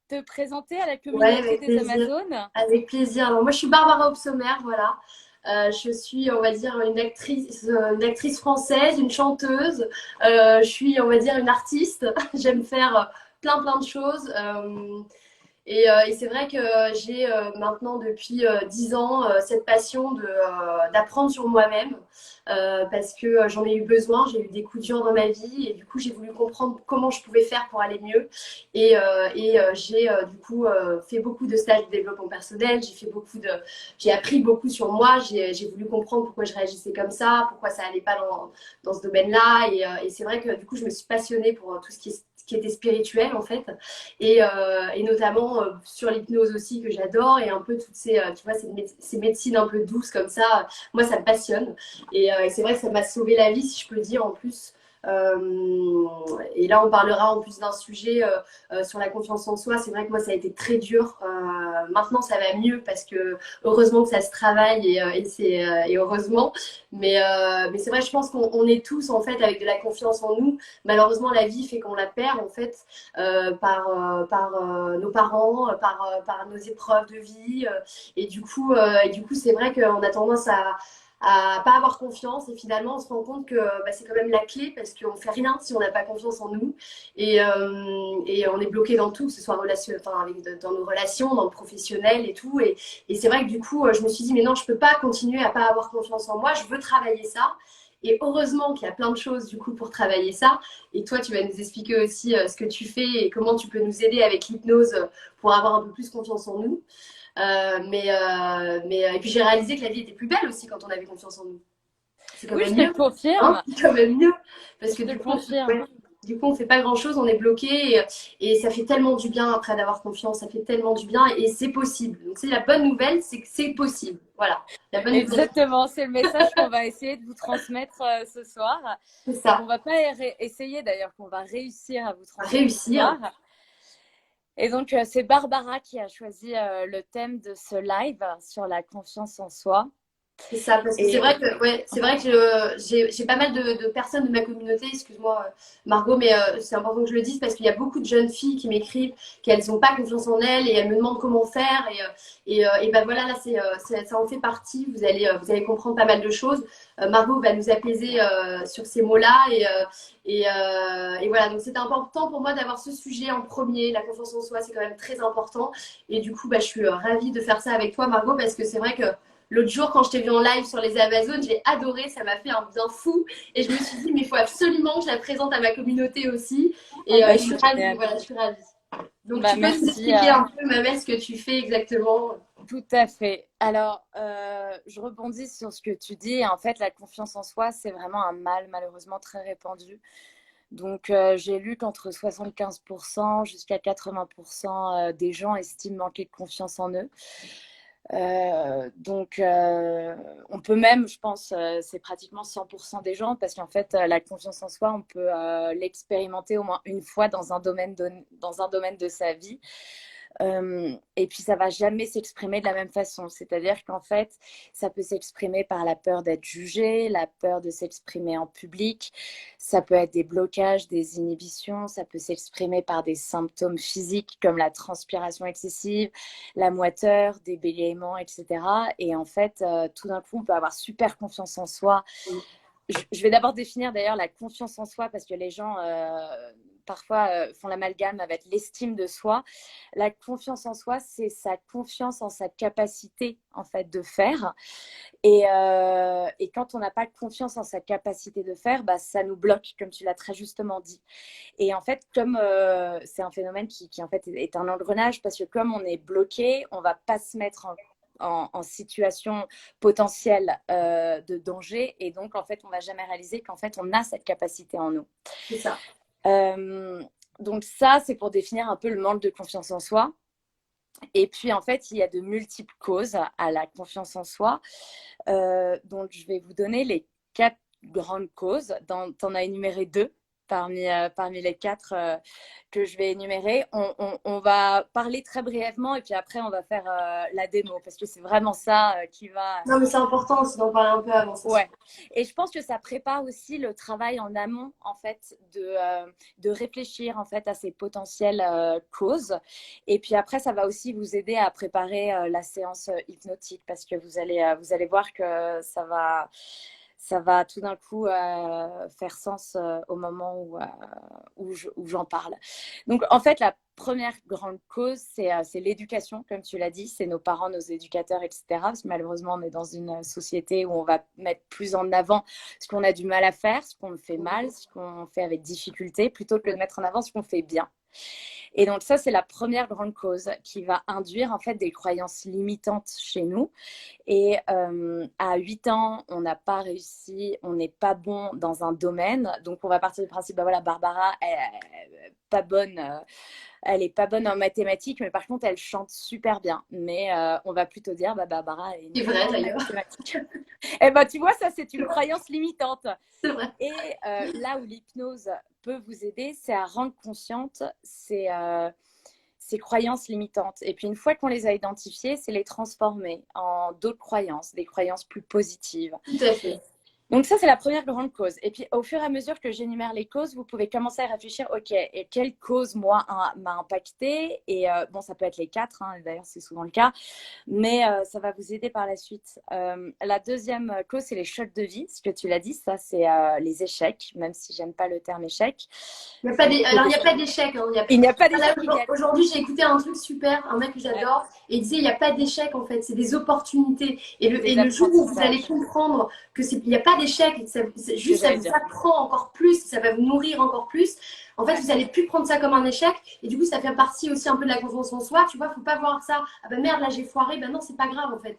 te présenter à la Ouais, communauté avec des plaisir. Amazones? Avec plaisir. Alors, moi, je suis Barbara Opsommer, voilà. Je suis, on va dire, une actrice française, une chanteuse. Je suis, on va dire, une artiste. J'aime faire plein de choses. Et c'est vrai que j'ai maintenant depuis 10 ans cette passion d'apprendre sur moi-même parce que j'en ai eu besoin, j'ai eu des coups durs dans ma vie et du coup j'ai voulu comprendre comment je pouvais faire pour aller mieux. Et j'ai du coup fait beaucoup de stages de développement personnel, j'ai appris beaucoup sur moi, j'ai voulu comprendre pourquoi je réagissais comme ça, pourquoi ça allait pas dans ce domaine-là. Et c'est vrai que du coup je me suis passionnée pour tout ce qui était spirituel en fait et notamment sur l'hypnose aussi que j'adore et un peu toutes tu vois, ces médecines un peu douces comme ça, moi ça me passionne et c'est vrai que ça m'a sauvé la vie si je peux dire en plus. Et là, on parlera en plus d'un sujet sur la confiance en soi. C'est vrai que moi, ça a été très dur. Maintenant, ça va mieux parce que heureusement que ça se travaille et heureusement. Mais c'est vrai, je pense qu'on est tous en fait avec de la confiance en nous. Malheureusement, la vie fait qu'on la perd en fait par nos parents, par nos épreuves de vie. Et du coup, c'est vrai qu'on a tendance à pas avoir confiance et finalement on se rend compte que bah, c'est quand même la clé parce qu'on fait rien si on n'a pas confiance en nous et on est bloqué dans tout, que ce soit dans nos relations, dans le professionnel et tout et c'est vrai que du coup je me suis dit mais non je peux pas continuer à pas avoir confiance en moi, je veux travailler ça et heureusement qu'il y a plein de choses du coup pour travailler ça. Et toi, tu vas nous expliquer aussi ce que tu fais et comment tu peux nous aider avec l'hypnose pour avoir un peu plus confiance en nous. Et puis j'ai réalisé que la vie était plus belle aussi quand on avait confiance en nous. C'est quand Oui, même je te le mieux, hein? confirme. C'est quand même mieux. Parce Je que te le du coup, confirme. ouais, du coup on fait pas grand-chose, on est bloqué et ça fait tellement du bien après d'avoir confiance, ça fait tellement du bien et c'est possible. Donc c'est la bonne nouvelle, c'est que c'est possible. Voilà, la bonne nouvelle, Exactement, c'est le message qu'on va essayer de vous transmettre ce soir c'est et ça. qu'on va pas essayer d'ailleurs, qu'on va réussir à vous transmettre ce Réussir. soir. Et donc, c'est Barbara qui a choisi le thème de ce live sur la confiance en soi. C'est ça, parce que c'est Et vrai que, ouais, c'est vrai que j'ai pas mal de personnes de ma communauté, excuse-moi Margot, mais c'est important que je le dise parce qu'il y a beaucoup de jeunes filles qui m'écrivent qu'elles n'ont pas confiance en elles et elles me demandent comment faire et ben voilà, là ça en fait partie, vous allez comprendre pas mal de choses. Margot va nous apaiser sur ces mots-là et voilà, donc c'était important pour moi d'avoir ce sujet en premier, la confiance en soi c'est quand même très important et du coup bah, je suis ravie de faire ça avec toi Margot parce que c'est vrai que l'autre jour, quand je t'ai vu en live sur les Amazones, j'ai adoré, ça m'a fait un bien fou. Et je me suis dit, mais il faut absolument que je la présente à ma communauté aussi. oh, bah, Je suis c'est ravie, génial. voilà, je suis ravie. Donc, Bah, tu peux nous merci. expliquer un peu, Mamel, ce que tu fais exactement? Tout à fait. Alors, je rebondis sur ce que tu dis. En fait, la confiance en soi, c'est vraiment un mal malheureusement très répandu. Donc, j'ai lu qu'entre 75% jusqu'à 80% des gens estiment manquer de confiance en eux. Donc, on peut même, je pense, c'est pratiquement 100% des gens, parce qu'en fait, la confiance en soi, on peut l'expérimenter au moins une fois dans un domaine de sa vie. Et puis ça va jamais s'exprimer de la même façon. C'est-à-dire qu'en fait, ça peut s'exprimer par la peur d'être jugé, la peur de s'exprimer en public. Ça peut être des blocages, des inhibitions. Ça peut s'exprimer par des symptômes physiques comme la transpiration excessive, la moiteur, des bégaiements, etc. Et en fait, tout d'un coup, on peut avoir super confiance en soi. Je vais d'abord définir d'ailleurs la confiance en soi parce que les gens parfois font l'amalgame avec l'estime de soi. La confiance en soi, c'est sa confiance en sa capacité en fait de faire. Et quand on n'a pas confiance en sa capacité de faire, bah, ça nous bloque, comme tu l'as très justement dit. Et en fait, comme c'est un phénomène qui en fait est un engrenage, parce que comme on est bloqué, on va pas se mettre en situation potentielle de danger. Et donc, en fait, on va jamais réaliser qu'en fait, on a cette capacité en nous. C'est ça. Euh, donc ça, c'est pour définir un peu le manque de confiance en soi. Et puis, en fait, il y a de multiples causes à la confiance en soi. Donc, je vais vous donner les 4 grandes causes. Tu en as énuméré 2. parmi les quatre que je vais énumérer. On va parler très brièvement et puis après, on va faire la démo parce que c'est vraiment ça qui va… Non, mais c'est important aussi d'en parler un peu avant. Ouais. Et je pense que ça prépare aussi le travail en amont, en fait, de réfléchir, en fait, à ces potentielles causes. Et puis après, ça va aussi vous aider à préparer la séance hypnotique parce que vous allez voir que ça va tout d'un coup faire sens au moment où j'en parle. Donc, en fait, la première grande cause, c'est l'éducation, comme tu l'as dit. C'est nos parents, nos éducateurs, etc. Parce que malheureusement, on est dans une société où on va mettre plus en avant ce qu'on a du mal à faire, ce qu'on fait mal, ce qu'on fait avec difficulté, plutôt que de mettre en avant ce qu'on fait bien. Et donc ça, c'est la première grande cause qui va induire en fait des croyances limitantes chez nous. Et à 8 ans, on n'a pas réussi, on n'est pas bon dans un domaine. Donc on va partir du principe, bah voilà, Barbara, elle pas bonne, elle est pas bonne en mathématiques, mais par contre, elle chante super bien. Mais on va plutôt dire, bah Barbara, elle est C'est nulle vrai en d'ailleurs. mathématiques. Et ben tu vois, ça c'est une croyance limitante. C'est vrai. Et là où l'hypnose peut vous aider, c'est à rendre consciente ces croyances limitantes. Et puis une fois qu'on les a identifiées, c'est les transformer en d'autres croyances, des croyances plus positives. Tout à fait. Donc ça, c'est la première grande cause. Et puis, au fur et à mesure que j'énumère les causes, vous pouvez commencer à réfléchir, OK, et quelle cause, moi, m'a impacté? Et bon, ça peut être les quatre, hein, d'ailleurs, c'est souvent le cas, mais ça va vous aider par la suite. La deuxième cause, c'est les chocs de vie. Ce que tu l'as dit, ça, c'est les échecs, même si j'aime pas le terme échec. Il n'y a pas alors, il n'y a pas d'échec. Hein, il n'y a pas d'échec. Aujourd'hui, j'ai écouté un truc super, un mec que j'adore, et il disait il n'y a pas d'échec en fait, c'est des opportunités. Et le jour où vous allez comprendre que il n'y a pas d'échec, juste ça vous apprend encore plus, ça va vous nourrir encore plus. En fait, vous n'allez plus prendre ça comme un échec. Et du coup, ça fait partie aussi un peu de la confiance en soi. Tu vois, faut pas voir ça. Ah ben merde, là j'ai foiré. Ben non, c'est pas grave en fait.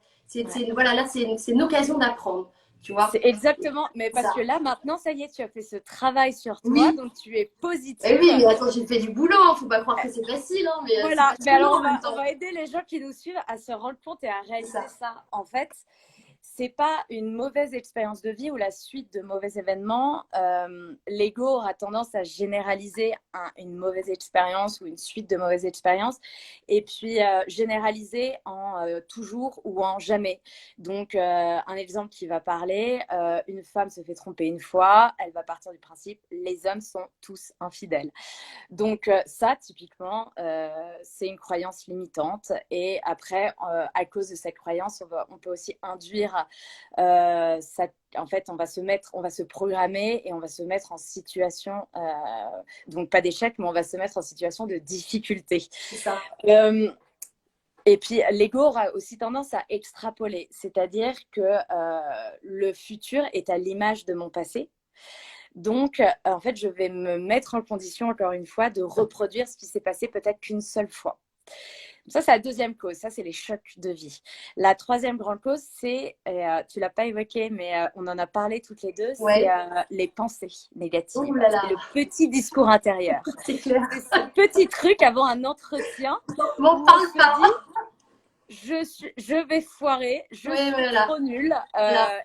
Voilà, là c'est une occasion d'apprendre. Tu vois. C'est exactement, mais parce que là, maintenant, ça y est, tu as fait ce travail sur toi, oui. donc tu es positive. Et oui, mais attends, j'ai fait du boulot, hein, faut pas croire que c'est facile. Hein, mais voilà, mais alors on va aider les gens qui nous suivent à se rendre compte et à réaliser ça. En fait, c'est pas une mauvaise expérience de vie ou la suite de mauvais événements. L'ego aura tendance à généraliser une mauvaise expérience ou une suite de mauvaises expériences et puis généraliser en toujours ou en jamais. Donc, un exemple qui va parler, une femme se fait tromper une fois, elle va partir du principe les hommes sont tous infidèles. Donc ça, typiquement, c'est une croyance limitante. Et après, à cause de cette croyance, on peut aussi induire en fait, on va se programmer et on va se mettre en situation, donc pas d'échec, mais on va se mettre en situation de difficulté. C'est ça. Et puis, l'ego aura aussi tendance à extrapoler, c'est-à-dire que le futur est à l'image de mon passé. Donc, en fait, je vais me mettre en condition, encore une fois, de reproduire ce qui s'est passé peut-être qu'une seule fois. Ça, c'est la deuxième cause. Ça, c'est les chocs de vie. La troisième grande cause, c'est, tu ne l'as pas évoqué, mais on en a parlé toutes les deux, c'est les pensées négatives. Oh là là. C'est le petit discours intérieur. C'est clair. C'est ce petit truc avant un entretien. M'en parle pas. Je vais foirer, je suis trop nulle.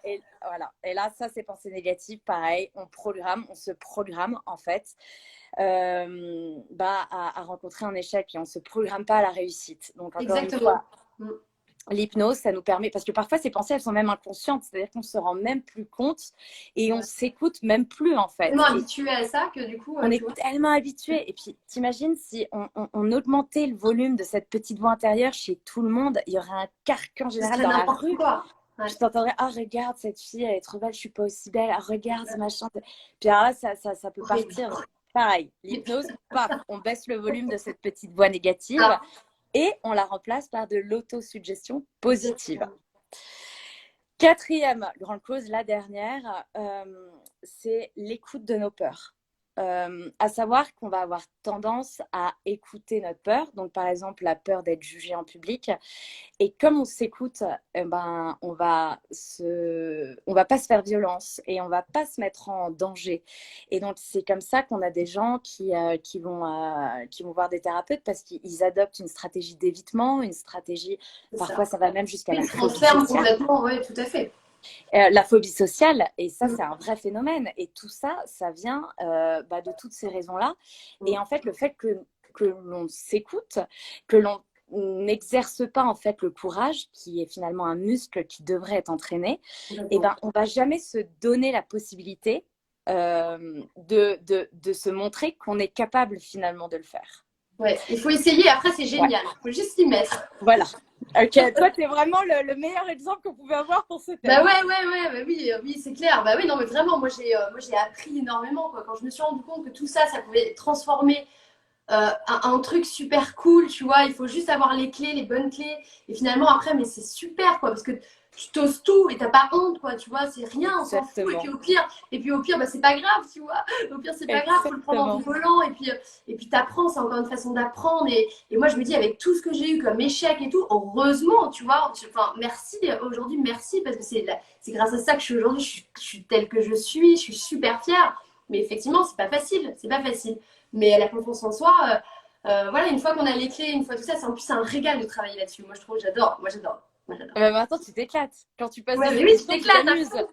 Et voilà. Et là, ça, c'est pensée négative. Pareil, on se programme en fait à rencontrer un échec et on ne se programme pas à la réussite. Donc, encore une fois, l'hypnose, ça nous permet, parce que parfois ces pensées, elles sont même inconscientes, c'est-à-dire qu'on se rend même plus compte et on s'écoute même plus en fait. Tellement habitué à ça que du coup, on est tellement habitué. Et puis, t'imagines si on augmentait le volume de cette petite voix intérieure chez tout le monde, il y aurait un carcan général dans la rue. Ouais. Je t'entendrais, ah regarde cette fille, elle est trop belle, je suis pas aussi belle. Ah regarde ce machin. Puis alors là, ça peut partir. Pareil, l'hypnose, paf, on baisse le volume de cette petite voix négative. Et on la remplace par de l'autosuggestion positive. Quatrième grande cause, la dernière, c'est l'écoute de nos peurs. À savoir qu'on va avoir tendance à écouter notre peur. Donc, par exemple, la peur d'être jugé en public. Et comme on s'écoute, on va pas se faire violence et on va pas se mettre en danger. Et donc, c'est comme ça qu'on a des gens qui vont voir des thérapeutes parce qu'ils adoptent une stratégie d'évitement, une stratégie, parfois ça va même jusqu'à la phobie sociale. Complètement, oui, tout à fait. La phobie sociale, et ça, c'est un vrai phénomène. Et tout ça, ça vient de toutes ces raisons-là. Et en fait, le fait que l'on s'écoute, que l'on n'exerce pas en fait le courage, qui est finalement un muscle qui devrait être entraîné, et ben, on va jamais se donner la possibilité de se montrer qu'on est capable finalement de le faire. Ouais, il faut essayer. Après, c'est génial. Il faut juste s'y mettre. Voilà. Ok, toi, tu es vraiment le meilleur exemple qu'on pouvait avoir pour ce Bah thème. ouais, bah oui, oui, c'est clair. Bah oui, non, mais vraiment, moi j'ai appris énormément, quoi. Quand je me suis rendu compte que tout ça, ça pouvait transformer un truc super cool, tu vois. Il faut juste avoir les clés, les bonnes clés. Et finalement, après, mais c'est super, quoi, parce que tu t'oses tout et t'as pas honte, quoi, tu vois. C'est rien, on s'en fout. Exactement. Et puis au pire, bah, c'est pas grave, tu vois. Au pire, c'est pas grave, faut le prendre en Exactement. rigolant. Et puis t'apprends, c'est encore une façon d'apprendre. Et moi, je me dis, avec tout ce que j'ai eu comme échec et tout, heureusement, tu vois. Enfin, merci, aujourd'hui, merci, parce que c'est grâce à ça que je suis aujourd'hui, je suis telle que je suis super fière. Mais effectivement, c'est pas facile, c'est pas facile. Mais la confiance en soi, voilà, une fois qu'on a les clés, une fois tout ça, c'est en plus c'est un régal de travailler là-dessus. Moi, je trouve, j'adore. Moi, j'adore. Moi, j'adore. Maintenant, tu t'éclates. Quand tu passes Ouais, des mais oui, tu auditions, tu t'éclates à t'amuses. fond.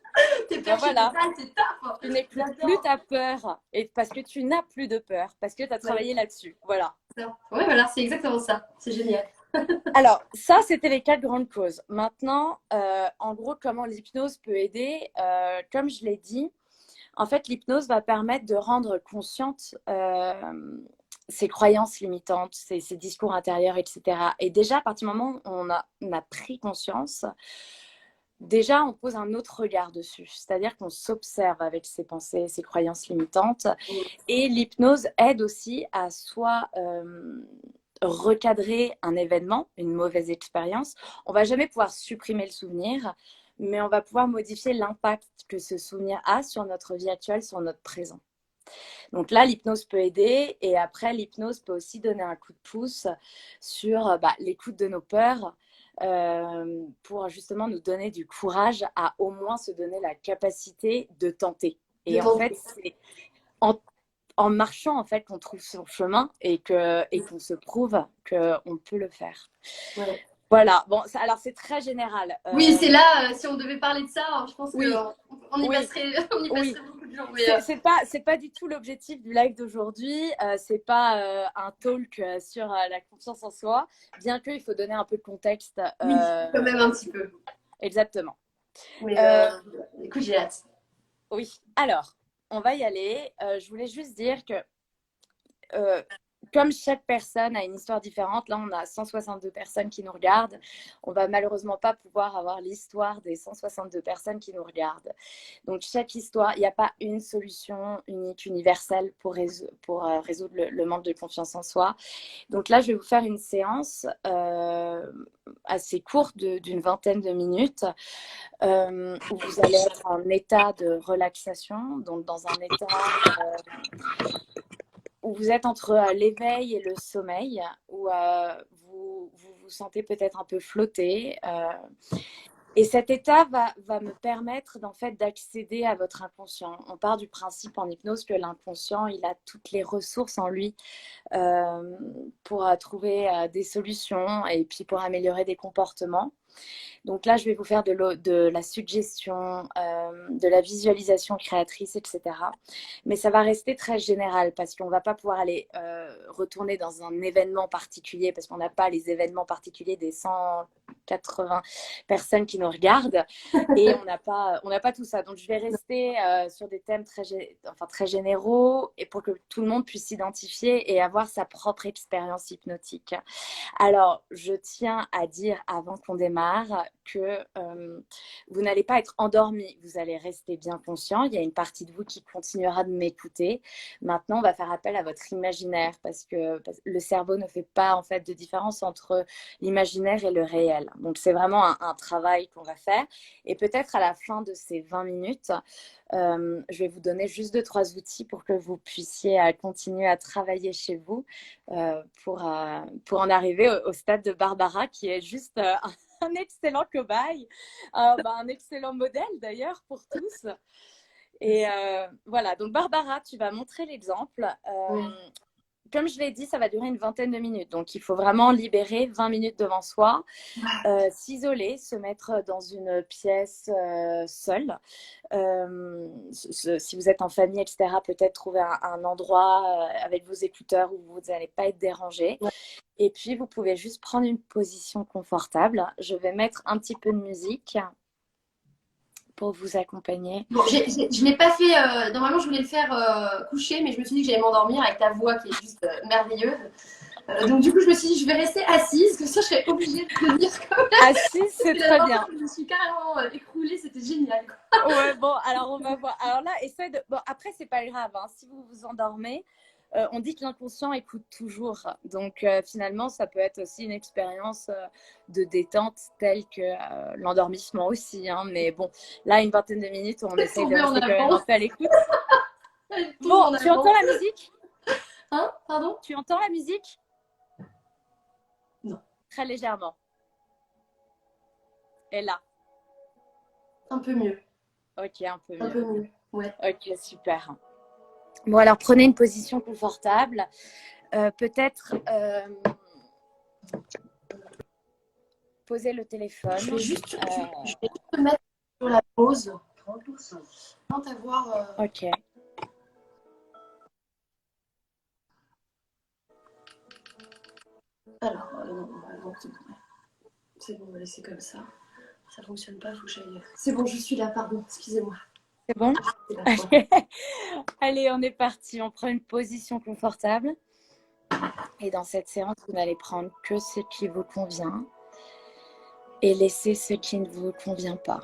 T'es Ben perché voilà, total, c'est top. tu n'écoutes plus J'adore. ta peur et parce que tu n'as plus de peur, parce que tu as Ouais, travaillé là-dessus. Voilà. ouais, voilà, c'est exactement ça. C'est génial. Alors, ça, c'était les quatre grandes causes. Maintenant, en gros, comment l'hypnose peut aider comme je l'ai dit, en fait, l'hypnose va permettre de rendre consciente ses croyances limitantes, ses discours intérieurs, etc. Et déjà, à partir du moment où on a pris conscience, déjà, on pose un autre regard dessus. C'est-à-dire qu'on s'observe avec ses pensées, ses croyances limitantes. Et l'hypnose aide aussi à soit recadrer un événement, une mauvaise expérience. On va jamais pouvoir supprimer le souvenir, mais on va pouvoir modifier l'impact que ce souvenir a sur notre vie actuelle, sur notre présent. Donc là, l'hypnose peut aider et après, l'hypnose peut aussi donner un coup de pouce sur l'écoute de nos peurs pour justement nous donner du courage à au moins se donner la capacité de tenter. De Et en fait, tenter. c'est en, en marchant en fait qu'on trouve son chemin et qu'on se prouve qu'on peut le faire. Ouais. Voilà, bon, alors c'est très général. Oui, c'est là, si on devait parler de ça, je pense Oui, qu'on on y oui, passerait, on y oui. passerait beaucoup de jours. Mais, C'est pas du tout l'objectif du live d'aujourd'hui. C'est pas un talk sur la confiance en soi, bien qu'il faut donner un peu de contexte. oui, quand même un petit peu. Exactement. Mais Euh, écoute, j'ai hâte. oui. Alors, on va y aller. Je voulais juste dire que euh, comme chaque personne a une histoire différente, là on a 162 personnes qui nous regardent, on va malheureusement pas pouvoir avoir l'histoire des 162 personnes qui nous regardent. Donc chaque histoire, il n'y a pas une solution unique, universelle pour résoudre le manque de confiance en soi. Donc là, je vais vous faire une séance assez courte d'une vingtaine de minutes où vous allez être en état de relaxation, donc dans un état où vous êtes entre l'éveil et le sommeil, où vous sentez peut-être un peu flotter. Et cet état va me permettre en fait d'accéder à votre inconscient. On part du principe en hypnose que l'inconscient, il a toutes les ressources en lui pour trouver des solutions et puis pour améliorer des comportements. Donc là, je vais vous faire de la suggestion, de la visualisation créatrice, etc. Mais ça va rester très général parce qu'on ne va pas pouvoir aller retourner dans un événement particulier parce qu'on n'a pas les événements particuliers des 180 personnes qui nous regardent et on n'a pas tout ça. Donc je vais rester sur des thèmes très généraux et pour que tout le monde puisse s'identifier et avoir sa propre expérience hypnotique. Alors, je tiens à dire avant qu'on démarre que vous n'allez pas être endormi, vous allez rester bien conscient. Il y a une partie de vous qui continuera de m'écouter. Maintenant, on va faire appel à votre imaginaire parce que le cerveau ne fait pas en fait de différence entre l'imaginaire et le réel. Donc, c'est vraiment un travail qu'on va faire. Et peut-être à la fin de ces 20 minutes, je vais vous donner juste 2-3 outils pour que vous puissiez continuer à travailler chez vous pour en arriver au stade de Barbara qui est juste un excellent cobaye, un excellent modèle d'ailleurs pour tous. Et voilà, donc Barbara, tu vas montrer l'exemple. Oui. comme je l'ai dit, ça va durer une vingtaine de minutes. Donc, il faut vraiment libérer 20 minutes devant soi, s'isoler, se mettre dans une pièce seule. Si vous êtes en famille, etc., peut-être trouver un endroit avec vos écouteurs où vous n'allez pas être dérangé. Ouais. Et puis, vous pouvez juste prendre une position confortable. Je vais mettre un petit peu de musique pour vous accompagner. Bon, je l'ai pas fait. Normalement, je voulais le faire coucher, mais je me suis dit que j'allais m'endormir avec ta voix qui est juste merveilleuse. Donc, du coup, je me suis dit, je vais rester assise, que ça, je serais obligée de tenir comme assise, c'est très bien. Je me suis carrément écroulée, c'était génial. Ouais, bon, alors on va voir. Alors là, essaye de. Bon, après, c'est pas grave, hein. Si vous vous endormez, on dit que l'inconscient écoute toujours. Donc, finalement, ça peut être aussi une expérience de détente telle que l'endormissement aussi. Hein. Mais bon, là, une vingtaine de minutes, on essaye de rester quand même un peu à l'écoute. Bon, tu entends la musique? Hein? Pardon? Tu entends la musique? Non. Très légèrement. Et là? Un peu mieux. Ok, un peu mieux. Un peu mieux, ouais. Ok, super. Bon, alors prenez une position confortable. Peut-être poser le téléphone. Je vais juste te mettre sur la pause. 30%. Avoir, Ok. Alors, non, c'est bon, on va laisser comme ça. Ça fonctionne pas, il faut que j'aille. C'est bon, je suis là, pardon, excusez-moi. C'est bon? Allez. Allez, on est parti. On prend une position confortable. Et dans cette séance, vous n'allez prendre que ce qui vous convient et laisser ce qui ne vous convient pas.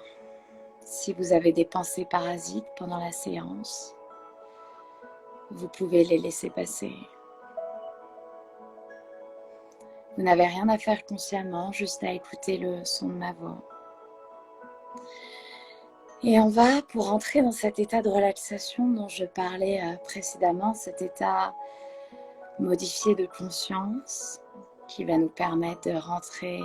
Si vous avez des pensées parasites pendant la séance, vous pouvez les laisser passer. Vous n'avez rien à faire consciemment, juste à écouter le son de ma voix. Et on va, pour entrer dans cet état de relaxation dont je parlais précédemment, cet état modifié de conscience qui va nous permettre de rentrer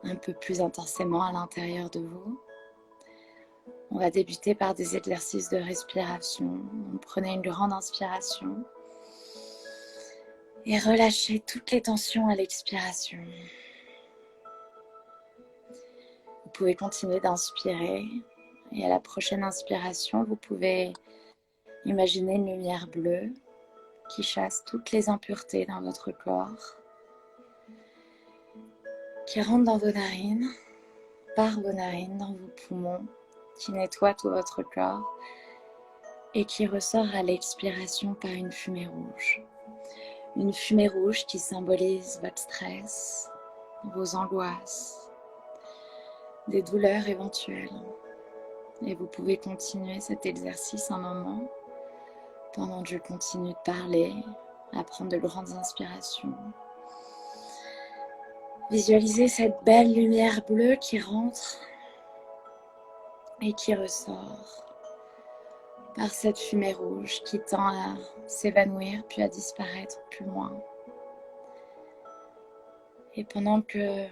un peu plus intensément à l'intérieur de vous. On va débuter par des exercices de respiration. Donc, prenez une grande inspiration et relâchez toutes les tensions à l'expiration. Vous pouvez continuer d'inspirer et à la prochaine inspiration, vous pouvez imaginer une lumière bleue qui chasse toutes les impuretés dans votre corps, qui rentre dans vos narines, par vos narines, dans vos poumons, qui nettoie tout votre corps et qui ressort à l'expiration par une fumée rouge. Une fumée rouge qui symbolise votre stress, vos angoisses, des douleurs éventuelles. Et vous pouvez continuer cet exercice un moment pendant que je continue de parler, à prendre de grandes inspirations. Visualisez cette belle lumière bleue qui rentre et qui ressort par cette fumée rouge qui tend à s'évanouir puis à disparaître plus loin. Et pendant que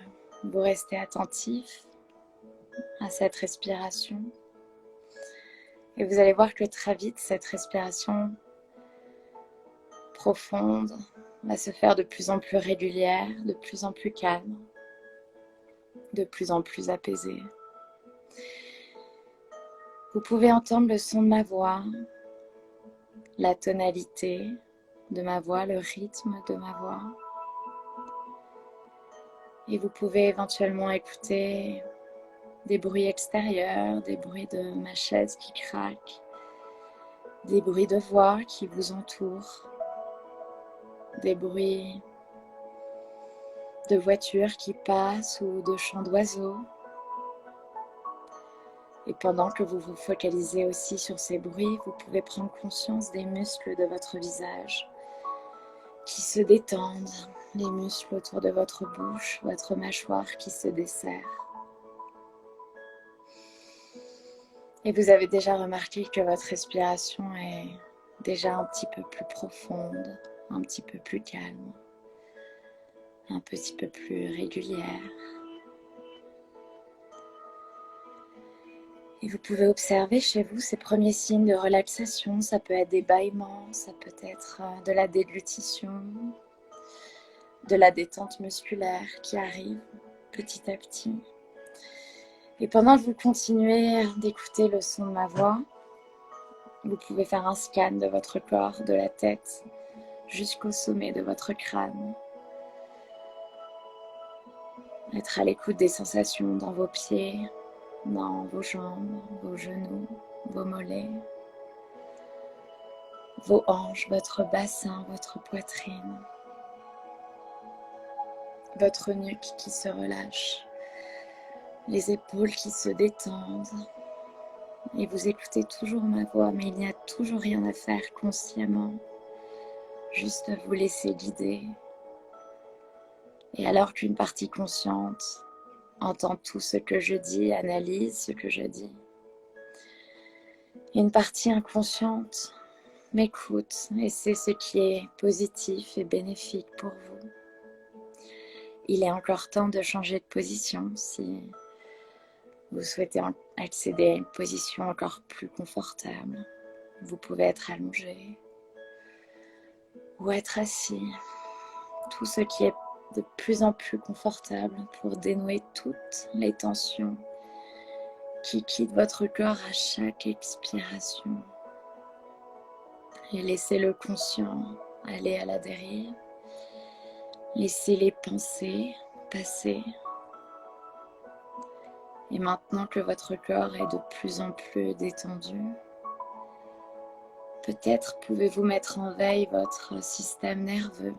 vous restez attentif à cette respiration, et vous allez voir que très vite, cette respiration profonde va se faire de plus en plus régulière, de plus en plus calme, de plus en plus apaisée. Vous pouvez entendre le son de ma voix, la tonalité de ma voix, le rythme de ma voix. Et vous pouvez éventuellement écouter des bruits extérieurs, des bruits de ma chaise qui craque, des bruits de voix qui vous entourent, des bruits de voitures qui passent ou de chants d'oiseaux. Et pendant que vous vous focalisez aussi sur ces bruits, vous pouvez prendre conscience des muscles de votre visage qui se détendent, les muscles autour de votre bouche, votre mâchoire qui se desserre. Et vous avez déjà remarqué que votre respiration est déjà un petit peu plus profonde, un petit peu plus calme, un petit peu plus régulière. Et vous pouvez observer chez vous ces premiers signes de relaxation. Ça peut être des bâillements, ça peut être de la déglutition, de la détente musculaire qui arrive petit à petit. Et pendant que vous continuez d'écouter le son de ma voix, vous pouvez faire un scan de votre corps, de la tête jusqu'au sommet de votre crâne. Être à l'écoute des sensations dans vos pieds, dans vos jambes, vos genoux, vos mollets, vos hanches, votre bassin, votre poitrine, votre nuque qui se relâche, les épaules qui se détendent. Et vous écoutez toujours ma voix, mais il n'y a toujours rien à faire consciemment, juste vous laisser guider. Et alors qu'une partie consciente entend tout ce que je dis, analyse ce que je dis, une partie inconsciente m'écoute et c'est ce qui est positif et bénéfique pour vous. Il est encore temps de changer de position si vous souhaitez accéder à une position encore plus confortable. Vous pouvez être allongé ou être assis. Tout ce qui est de plus en plus confortable pour dénouer toutes les tensions qui quittent votre corps à chaque expiration. Et laissez le conscient aller à la dérive. Laissez les pensées passer. Et maintenant que votre corps est de plus en plus détendu, peut-être pouvez-vous mettre en veille votre système nerveux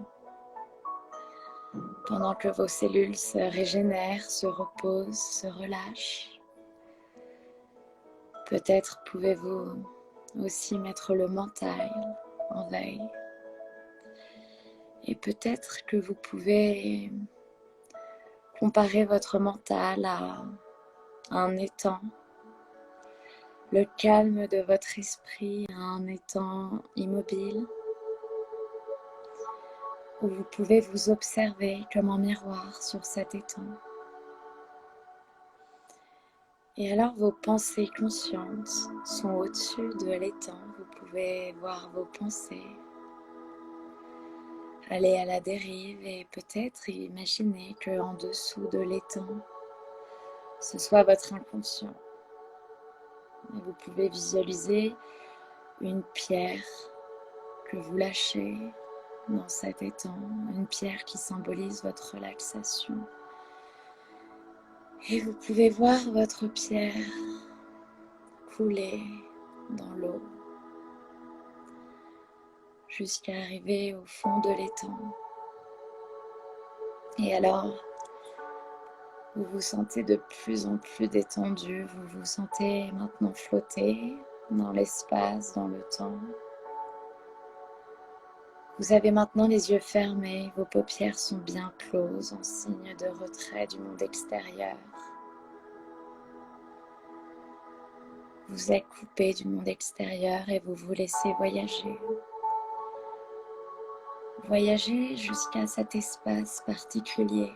pendant que vos cellules se régénèrent, se reposent, se relâchent. Peut-être pouvez-vous aussi mettre le mental en veille. Et peut-être que vous pouvez comparer votre mental à un étang, le calme de votre esprit à un étang immobile, où vous pouvez vous observer comme un miroir sur cet étang. Et alors vos pensées conscientes sont au-dessus de l'étang. Vous pouvez voir vos pensées aller à la dérive et peut-être imaginer qu'en dessous de l'étang, ce soit votre inconscient. Et vous pouvez visualiser une pierre que vous lâchez dans cet étang, une pierre qui symbolise votre relaxation. Et vous pouvez voir votre pierre couler dans l'eau jusqu'à arriver au fond de l'étang. Et alors, vous vous sentez de plus en plus détendu, vous vous sentez maintenant flotter dans l'espace, dans le temps. Vous avez maintenant les yeux fermés, vos paupières sont bien closes en signe de retrait du monde extérieur. Vous êtes coupé du monde extérieur et vous vous laissez voyager. Voyager jusqu'à cet espace particulier,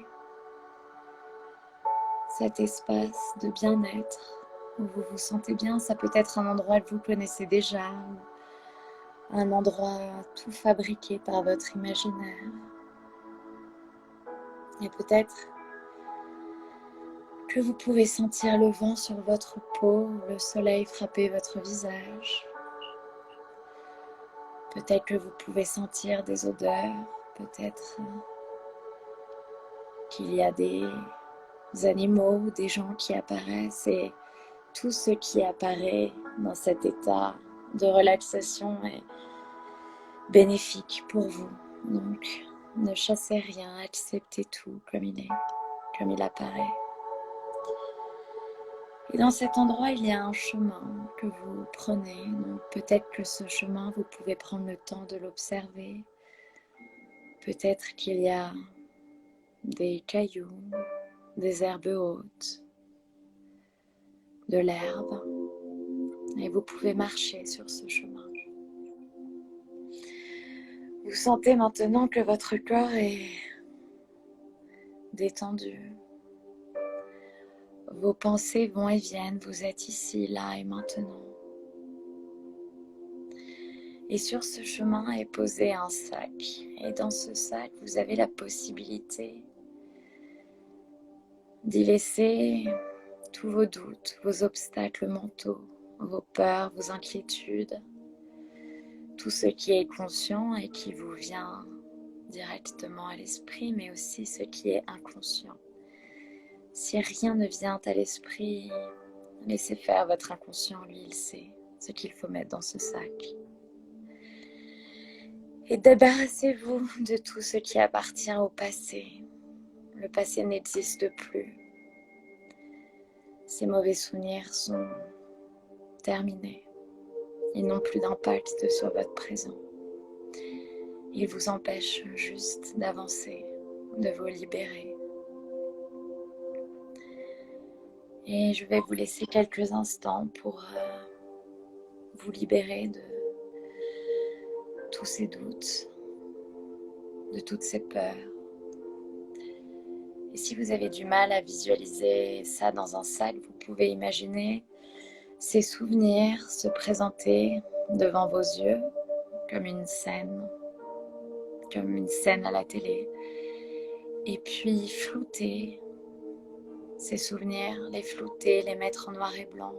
cet espace de bien-être où vous vous sentez bien. Ça peut être un endroit que vous connaissez déjà, un endroit tout fabriqué par votre imaginaire. Et peut-être que vous pouvez sentir le vent sur votre peau, le soleil frapper votre visage. Peut-être que vous pouvez sentir des odeurs, peut-être qu'il y a des animaux ou des gens qui apparaissent et tout ce qui apparaît dans cet état de relaxation est bénéfique pour vous. Donc, ne chassez rien, acceptez tout comme il est, comme il apparaît. Et dans cet endroit, il y a un chemin que vous prenez. Donc, peut-être que ce chemin, vous pouvez prendre le temps de l'observer. Peut-être qu'il y a des cailloux, des herbes hautes, de l'herbe. Et vous pouvez marcher sur ce chemin. Vous sentez maintenant que votre corps est détendu. Vos pensées vont et viennent, vous êtes ici, là et maintenant. Et sur ce chemin est posé un sac. Et dans ce sac, vous avez la possibilité d'y laisser tous vos doutes, vos obstacles mentaux, vos peurs, vos inquiétudes, tout ce qui est conscient et qui vous vient directement à l'esprit, mais aussi ce qui est inconscient. Si rien ne vient à l'esprit, laissez faire votre inconscient, lui il sait ce qu'il faut mettre dans ce sac. Et débarrassez-vous de tout ce qui appartient au passé. Le passé n'existe plus. Ces mauvais souvenirs sont terminés. Ils n'ont plus d'impact sur votre présent. Ils vous empêchent juste d'avancer, de vous libérer. Et je vais vous laisser quelques instants pour vous libérer de tous ces doutes, de toutes ces peurs. Et si vous avez du mal à visualiser ça dans un sac, vous pouvez imaginer ces souvenirs se présenter devant vos yeux comme une scène à la télé. Et puis flouter ces souvenirs, les flouter, les mettre en noir et blanc,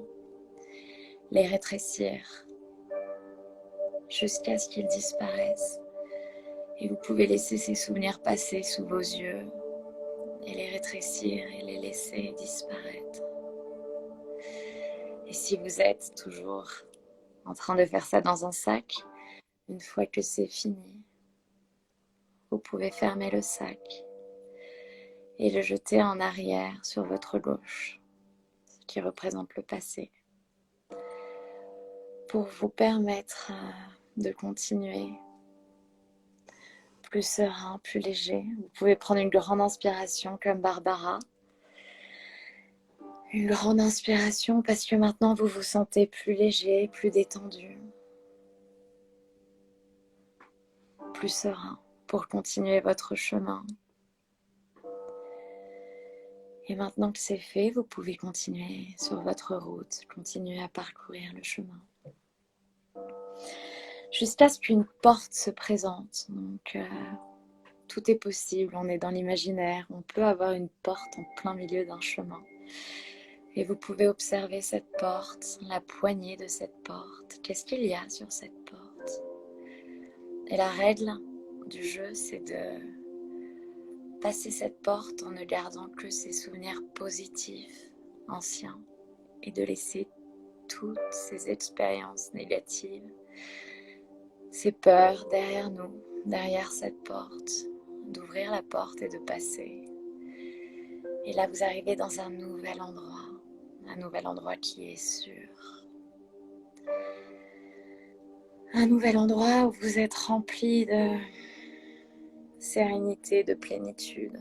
les rétrécir jusqu'à ce qu'ils disparaissent. Et vous pouvez laisser ces souvenirs passer sous vos yeux et les rétrécir et les laisser disparaître. Et si vous êtes toujours en train de faire ça dans un sac, une fois que c'est fini, vous pouvez fermer le sac et le jeter en arrière sur votre gauche, ce qui représente le passé, pour vous permettre de continuer plus serein, plus léger. Vous pouvez prendre une grande inspiration comme Barbara. Une grande inspiration parce que maintenant vous vous sentez plus léger, plus détendu, plus serein pour continuer votre chemin. Et maintenant que c'est fait, vous pouvez continuer sur votre route, continuer à parcourir le chemin. Jusqu'à ce qu'une porte se présente. Donc, tout est possible, on est dans l'imaginaire. On peut avoir une porte en plein milieu d'un chemin. Et vous pouvez observer cette porte, la poignée de cette porte. Qu'est-ce qu'il y a sur cette porte? Et la règle du jeu, c'est de passer cette porte en ne gardant que ces souvenirs positifs, anciens, et de laisser toutes ces expériences négatives, ces peurs derrière nous, derrière cette porte, d'ouvrir la porte et de passer. Et là, vous arrivez dans un nouvel endroit qui est sûr. Un nouvel endroit où vous êtes rempli de sérénité, de plénitude,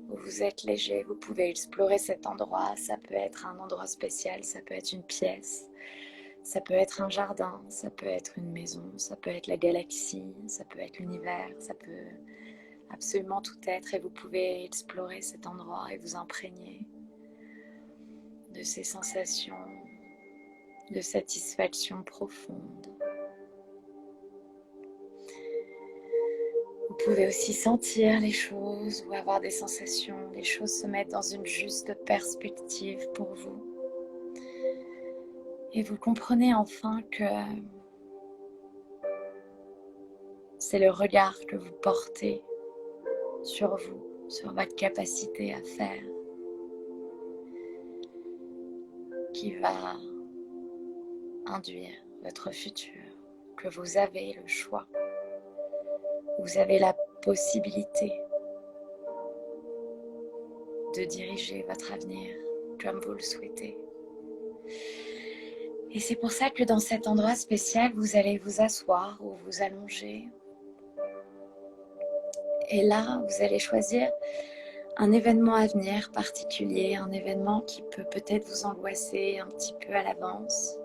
où vous êtes léger. Vous pouvez explorer cet endroit. Ça peut être un endroit spécial, ça peut être une pièce, ça peut être un jardin, ça peut être une maison, ça peut être la galaxie, ça peut être l'univers, ça peut absolument tout être. Et vous pouvez explorer cet endroit et vous imprégner de ces sensations de satisfaction profonde. Vous pouvez aussi sentir les choses ou avoir des sensations, les choses se mettent dans une juste perspective pour vous. Et vous comprenez enfin que c'est le regard que vous portez sur vous, sur votre capacité à faire, qui va induire votre futur, que vous avez le choix. Vous avez la possibilité de diriger votre avenir comme vous le souhaitez. Et c'est pour ça que dans cet endroit spécial, vous allez vous asseoir ou vous allonger. Et là, vous allez choisir un événement à venir particulier, un événement qui peut peut-être vous angoisser un petit peu à l'avance,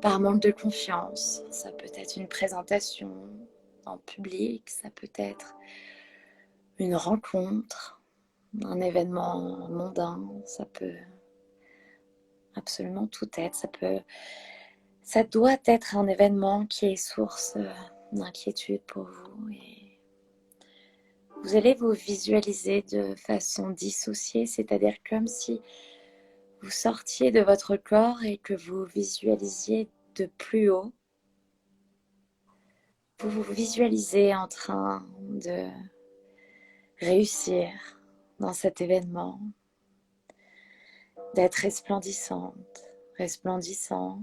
par manque de confiance. Ça peut être une présentation en public, ça peut être une rencontre, un événement mondain, ça peut absolument tout être. Ça doit être un événement qui est source d'inquiétude pour vous. Et vous allez vous visualiser de façon dissociée, c'est-à-dire comme si vous sortiez de votre corps et que vous visualisiez de plus haut. Vous vous visualisez en train de réussir dans cet événement, d'être resplendissante, resplendissant,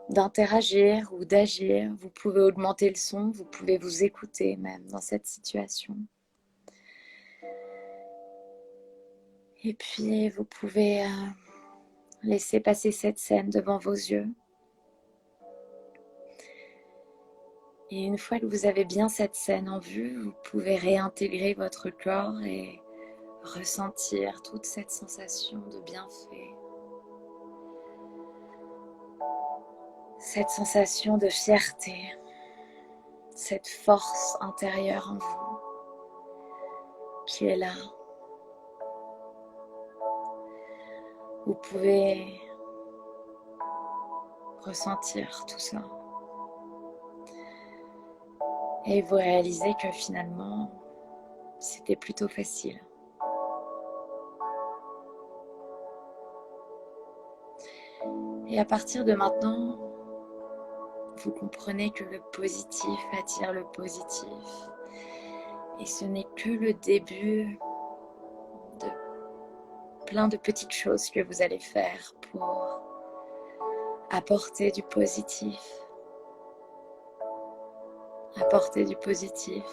d'interagir ou d'agir. Vous pouvez augmenter le son, vous pouvez vous écouter même dans cette situation. Et puis vous pouvez laisser passer cette scène devant vos yeux. Et une fois que vous avez bien cette scène en vue, vous pouvez réintégrer votre corps et ressentir toute cette sensation de bienfait. Cette sensation de fierté, cette force intérieure en vous qui est là. Vous pouvez ressentir tout ça. Et vous réalisez que finalement, c'était plutôt facile. Et à partir de maintenant, vous comprenez que le positif attire le positif. Et ce n'est que le début de plein de petites choses que vous allez faire pour apporter du positif. Apporter du positif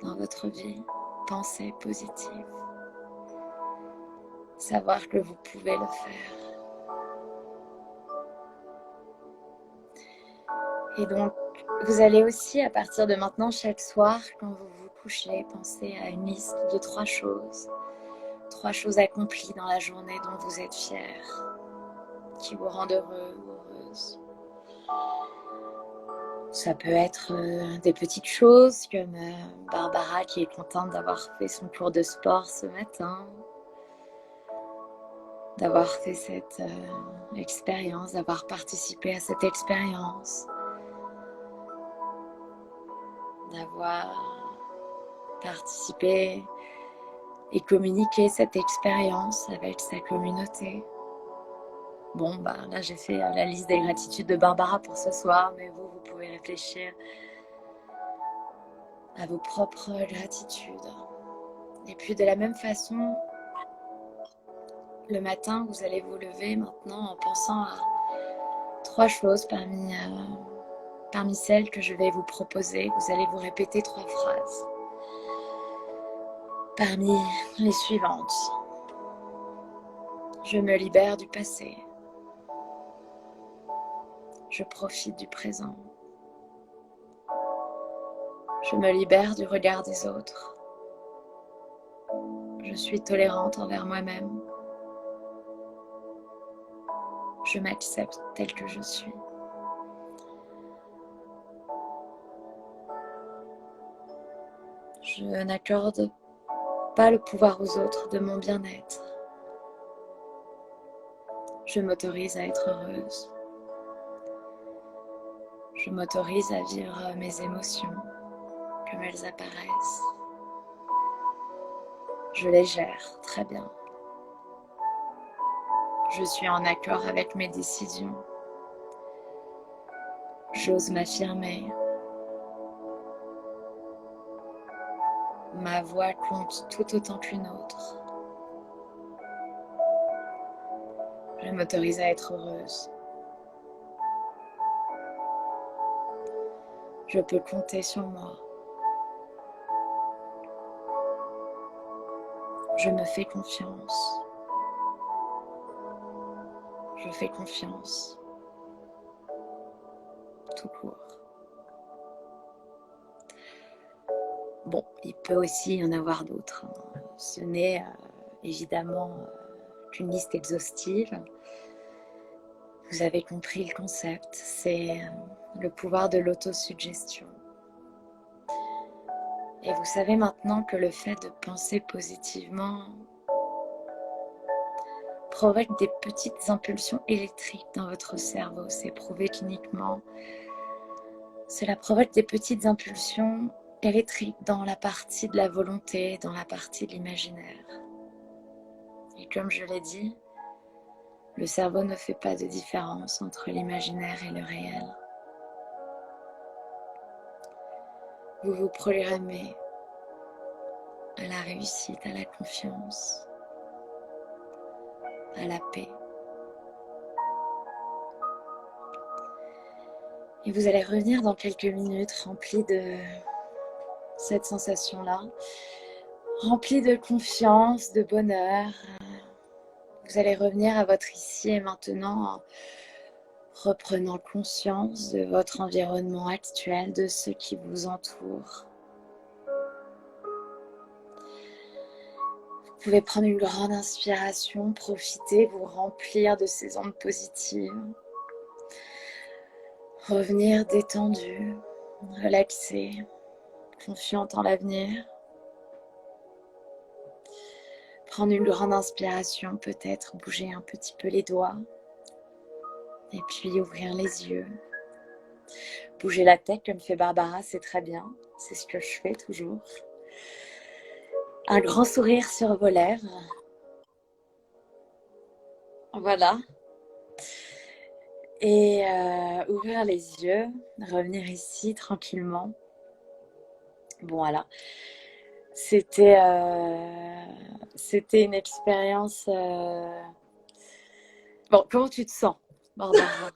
dans votre vie. Pensez positif. Savoir que vous pouvez le faire. Et donc, vous allez aussi, à partir de maintenant, chaque soir, quand vous vous couchez, penser à une liste de 3 choses. 3 choses accomplies dans la journée dont vous êtes fier, qui vous rendent heureux ou heureuse. Ça peut être des petites choses comme Barbara qui est contente d'avoir fait son cours de sport ce matin, d'avoir fait cette expérience, d'avoir participé à cette expérience, d'avoir participé et communiqué cette expérience avec sa communauté. Bon, là j'ai fait la liste des gratitudes de Barbara pour ce soir, mais vous pouvez réfléchir à vos propres gratitudes. Et puis de la même façon, le matin, vous allez vous lever maintenant en pensant à 3 choses parmi celles que je vais vous proposer. Vous allez vous répéter 3 phrases. Parmi les suivantes, je me libère du passé. Je profite du présent. Je me libère du regard des autres. Je suis tolérante envers moi-même. Je m'accepte tel que je suis. Je n'accorde pas le pouvoir aux autres de mon bien-être. Je m'autorise à être heureuse. Je m'autorise à vivre mes émotions comme elles apparaissent. Je les gère très bien. Je suis en accord avec mes décisions. J'ose m'affirmer. Ma voix compte tout autant qu'une autre. Je m'autorise à être heureuse. Je peux compter sur moi. Je me fais confiance. Je fais confiance. Tout court. Bon, il peut aussi y en avoir d'autres. Ce n'est évidemment qu'une liste exhaustive. Vous avez compris le concept, c'est le pouvoir de l'autosuggestion. Et vous savez maintenant que le fait de penser positivement provoque des petites impulsions électriques dans votre cerveau. C'est prouvé cliniquement. Cela provoque des petites impulsions électriques dans la partie de la volonté, dans la partie de l'imaginaire. Et comme je l'ai dit, le cerveau ne fait pas de différence entre l'imaginaire et le réel. Vous vous programmez à la réussite, à la confiance, à la paix. Et vous allez revenir dans quelques minutes rempli de cette sensation-là, rempli de confiance, de bonheur. Vous allez revenir à votre ici et maintenant en reprenant conscience de votre environnement actuel, de ce qui vous entoure. Vous pouvez prendre une grande inspiration, profiter, vous remplir de ces ondes positives. Revenir détendu, relaxé, confiante en l'avenir. Prendre une grande inspiration, peut-être bouger un petit peu les doigts. Et puis ouvrir les yeux. Bouger la tête comme fait Barbara, c'est très bien. C'est ce que je fais toujours. Un grand sourire sur vos lèvres. Voilà. Et ouvrir les yeux, revenir ici tranquillement. Bon, voilà. C'était une expérience... Bon, comment tu te sens, Barbara?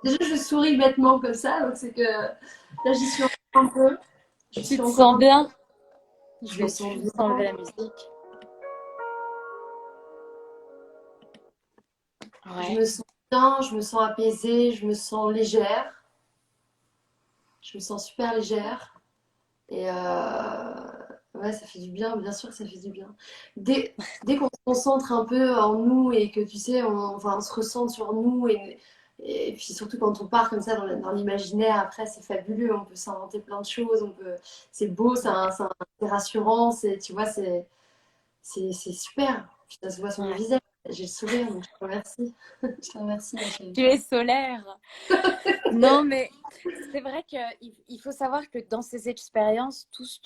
Déjà, je souris bêtement comme ça, donc c'est que là, j'y suis encore un peu. Tu te sens bien? Je vais sens juste bien. enlever la musique. Je Ouais. me sens bien, je me sens apaisée, je me sens légère. Je me sens super légère. Et ouais, ça fait du bien, bien sûr que ça fait du bien. Dès qu'on se concentre un peu en nous et que tu sais, on se ressent sur nous et puis surtout quand on part comme ça dans l'imaginaire, après c'est fabuleux, on peut s'inventer plein de choses, c'est beau, c'est rassurant, tu vois, c'est super. Puis ça se voit sur mon Ouais. visage, j'ai le sourire, donc je te remercie. Je te remercie, ma chérie. Tu es solaire. Non, mais c'est vrai qu'il faut savoir que dans ces expériences, tout ce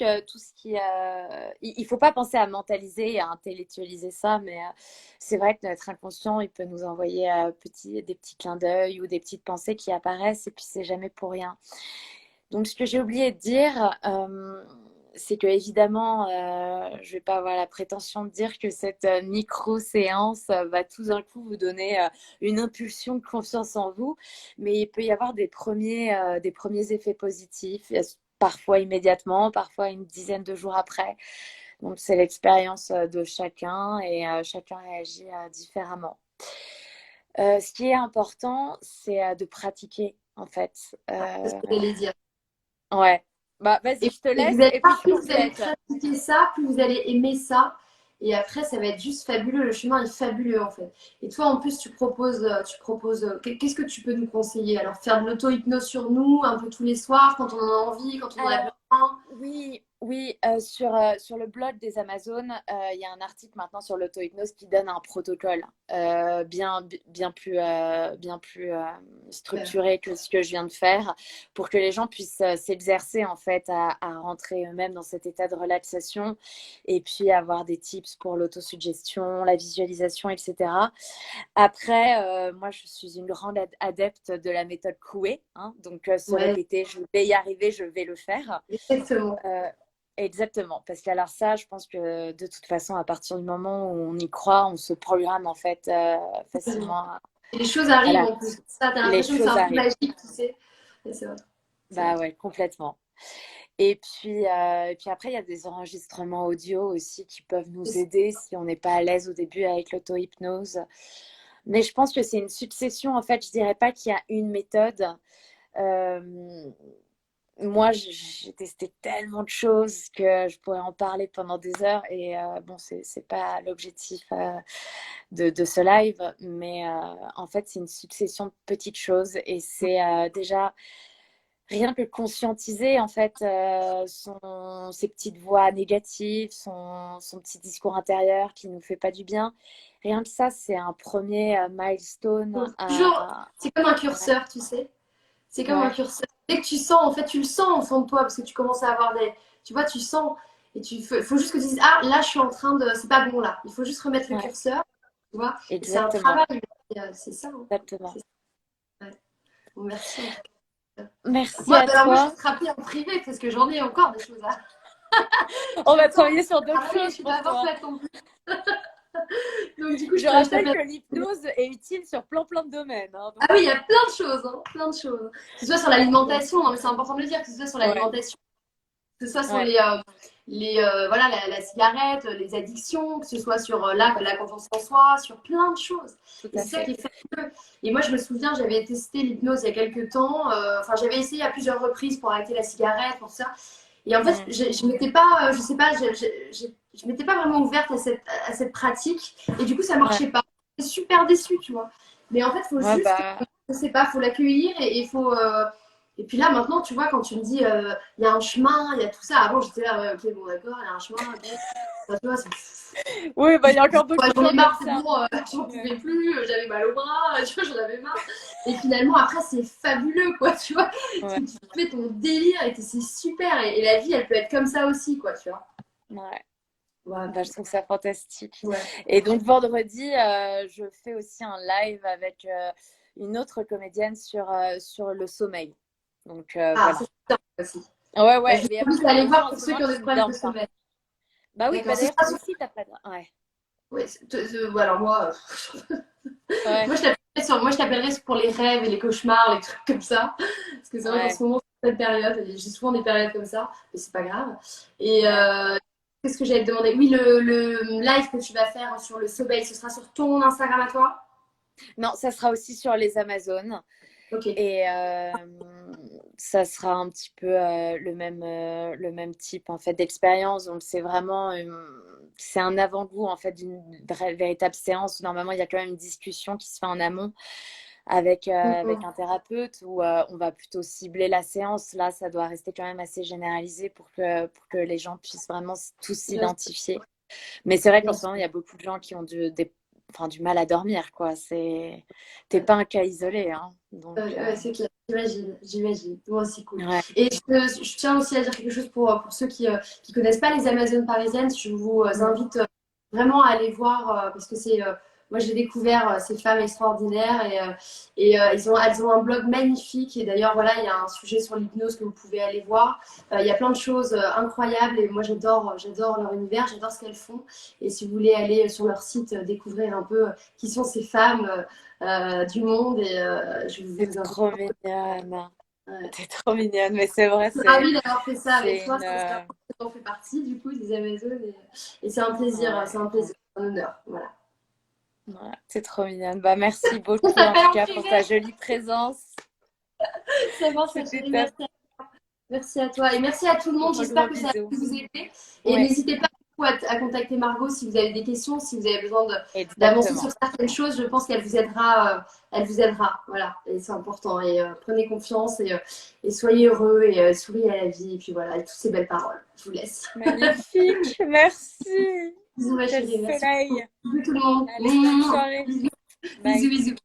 qui, il faut pas penser à mentaliser et à intellectualiser ça, mais c'est vrai que notre inconscient, il peut nous envoyer des petits clins d'œil ou des petites pensées qui apparaissent et puis c'est jamais pour rien. Donc, ce que j'ai oublié de dire, c'est que évidemment, je vais pas avoir la prétention de dire que cette micro-séance va tout d'un coup vous donner une impulsion de confiance en vous, mais il peut y avoir des premiers effets positifs, parfois immédiatement, parfois une dizaine de jours après. Donc, c'est l'expérience de chacun et chacun réagit différemment. Ce qui est important, c'est de pratiquer, en fait. C'est ce que j'allais dire. Ouais. Bah, vas-y, je te Et vous laisse allez et puis voir, je plus vous allez complète. pratiquer ça, plus vous allez aimer ça. Et après, ça va être juste fabuleux. Le chemin est fabuleux, en fait. Et toi, en plus, qu'est-ce que tu peux nous conseiller? Alors, faire de l'auto-hypnose sur nous, un peu tous les soirs, quand on en a envie, quand on en a Alors, besoin. oui, sur le blog des Amazones, il y a un article maintenant sur l'auto-hypnose qui donne un protocole bien plus Super. structuré que ce que je viens de faire pour que les gens puissent s'exercer en fait à rentrer eux-mêmes dans cet état de relaxation et puis avoir des tips pour l'autosuggestion, la visualisation, etc. Après, moi, je suis une grande adepte de la méthode Coué, hein, donc se Ouais, répéter, je vais y arriver, je vais le faire. exactement. Euh, Exactement, parce que alors ça, je pense que de toute façon, à partir du moment où on y croit, on se programme en fait facilement Et les choses à arrivent la en plus. Ça, t'as les l'impression que c'est choses un peu arrivent. magique, tu sais. Et c'est vrai. C'est Bah vrai. ouais, complètement. Et puis après, il y a des enregistrements audio aussi qui peuvent nous aider si on n'est pas à l'aise au début avec l'auto-hypnose. Mais je pense que c'est une succession. En fait, je dirais pas qu'il y a une méthode. Euh, Moi, j'ai testé tellement de choses que je pourrais en parler pendant des heures. Et bon, c'est pas l'objectif de ce live, mais en fait, c'est une succession de petites choses. Et c'est déjà rien que conscientiser en fait ses petites voix négatives, son petit discours intérieur qui nous fait pas du bien. Rien que ça, c'est un premier milestone Toujours, à... c'est comme un Ouais, curseur, tu sais. C'est comme un ouais, curseur. Dès que tu sens, en fait, tu le sens au fond de toi parce que tu commences à avoir des. Tu vois, tu sens. Et faut juste que tu dises, ah, là, je suis en train de. C'est pas bon là. Il faut juste remettre le ouais, curseur. Tu vois. Et c'est un exactement, travail. C'est ça, hein. exactement. C'est ça. Ouais. Bon, merci en tout cas. Merci Moi, à alors moi, je vais toi. te rappeler en privé parce que j'en ai encore des choses à. On J'ai va encore travailler sur d'autres travailler, je choses suis pour pas toi. parfaite non plus. Donc, du coup, Je je rappelle t'appelle. que l'hypnose est utile sur plein de domaines, hein, Ah donc, oui, il y a plein de choses, hein, plein de choses. Que ce soit sur l'alimentation, non mais c'est important de le dire, que ce soit sur ouais, l'alimentation, que ce soit sur ouais, voilà, la cigarette, les addictions, que ce soit sur la confiance en soi, sur plein de choses. tout Et à c'est ça qui fait. est fabuleux. Et moi, je me souviens, j'avais testé l'hypnose il y a quelques temps. Enfin, j'avais essayé à plusieurs reprises pour arrêter la cigarette, pour ça. Et en fait, Mm. je m'étais pas, je sais pas, je m'étais pas vraiment ouverte à cette pratique. Et du coup, ça Ouais, marchait pas. J'étais super déçue, tu vois. Mais en fait, il faut ouais, juste, bah, je sais pas, faut l'accueillir et il faut. Et puis là, maintenant, tu vois, quand tu me dis, il y a un chemin, il y a tout ça. Avant, j'étais là, ouais, ok, bon, d'accord, il y a un chemin. Ok. Enfin, tu vois, oui, bah, il y a encore beaucoup ouais, de j'en ai gens comme marre, c'est ça. bon, j'en Ouais, pouvais plus, j'avais mal au bras, tu vois, j'en avais marre. Et finalement, après, c'est fabuleux, quoi, tu vois. ouais, Tu fais ton délire et c'est super. Et la vie, elle peut être comme ça aussi, quoi, tu vois. ouais. Ouais. Bah, je trouve ça fantastique. Ouais. Et donc vendredi, je fais aussi un live avec une autre comédienne sur le sommeil. Donc Ah, voilà. ça, c'est bien aussi. Ouais, Bah, ouais, je mais il y vous a invite beaucoup à de aller gens voir en pour ce ceux moment qui ont des qui ne problèmes de dorment pas. sommeil. Bah oui, D'accord, bah ce d'ailleurs, sera toi sur. aussi, t'as pas de... Ouais, Ouais, ouais, alors ouais, moi, je t'appellerai pour les rêves et les cauchemars, les trucs comme ça. Parce que c'est vrai qu'en ouais, ce moment, c'est cette période, et j'ai souvent des périodes comme ça, mais c'est pas grave. Et ouais. qu'est-ce que j'allais te demander? Oui, le live que tu vas faire sur le sommeil, ce sera sur ton Instagram à toi? Non, ça sera aussi sur les Amazones. Ok. Et ça sera un petit peu le même type en fait d'expérience. Donc c'est vraiment c'est un avant-goût en fait d'une véritable séance où normalement il y a quand même une discussion qui se fait en amont avec Mhm. un thérapeute où on va plutôt cibler la séance. Là, ça doit rester quand même assez généralisé pour que les gens puissent vraiment tous Bien, s'identifier. Mais c'est vrai qu'en bien ce moment, sûr. il y a beaucoup de gens qui ont enfin, du mal à dormir, quoi. T'es pas un cas isolé, hein. Donc, Ouais, c'est clair, j'imagine. Bon, c'est cool. ouais. Et je tiens aussi à dire quelque chose pour ceux qui connaissent pas les Amazones parisiennes. Je vous Mm. invite vraiment à aller voir parce que moi j'ai découvert ces femmes extraordinaires et elles ont un blog magnifique. Et d'ailleurs, voilà, il y a un sujet sur l'hypnose que vous pouvez aller voir. Il y a plein de choses incroyables et moi j'adore leur univers, j'adore ce qu'elles font. Et si vous voulez aller sur leur site, découvrir un peu qui sont ces femmes du monde et je T'es vous invite. trop mignonne. Ouais. T'es trop mignonne. Mais c'est vrai, Je suis ravie d'avoir fait ça avec c'est toi. une, Ça en fait partie du coup des Amazones et c'est un plaisir, ouais, un honneur. Voilà. ouais, t'es trop mignonne. Bah, merci On beaucoup, en s'appelle tout en cas, pour ta privé. jolie présence. C'est bon, c'est C'était chérie. top. Merci à toi et merci à tout le monde. Un gros J'espère que ça a bisou. pu vous aider. Et Ouais, n'hésitez pas à contacter Margot si vous avez des questions, si vous avez besoin d'avancer exactement. sur certaines choses. Je pense qu'elle vous aidera. Elle vous aidera. Voilà. Et c'est important. Et prenez confiance et soyez heureux et souriez à la vie. Et puis voilà, et toutes ces belles paroles. Je vous laisse. Magnifique. Merci. Bisous ma Quel chérie. Merci beaucoup. soleil. Bisous tout le monde. Allez, bonne soirée. Bisous, bisous, Bye. bisous.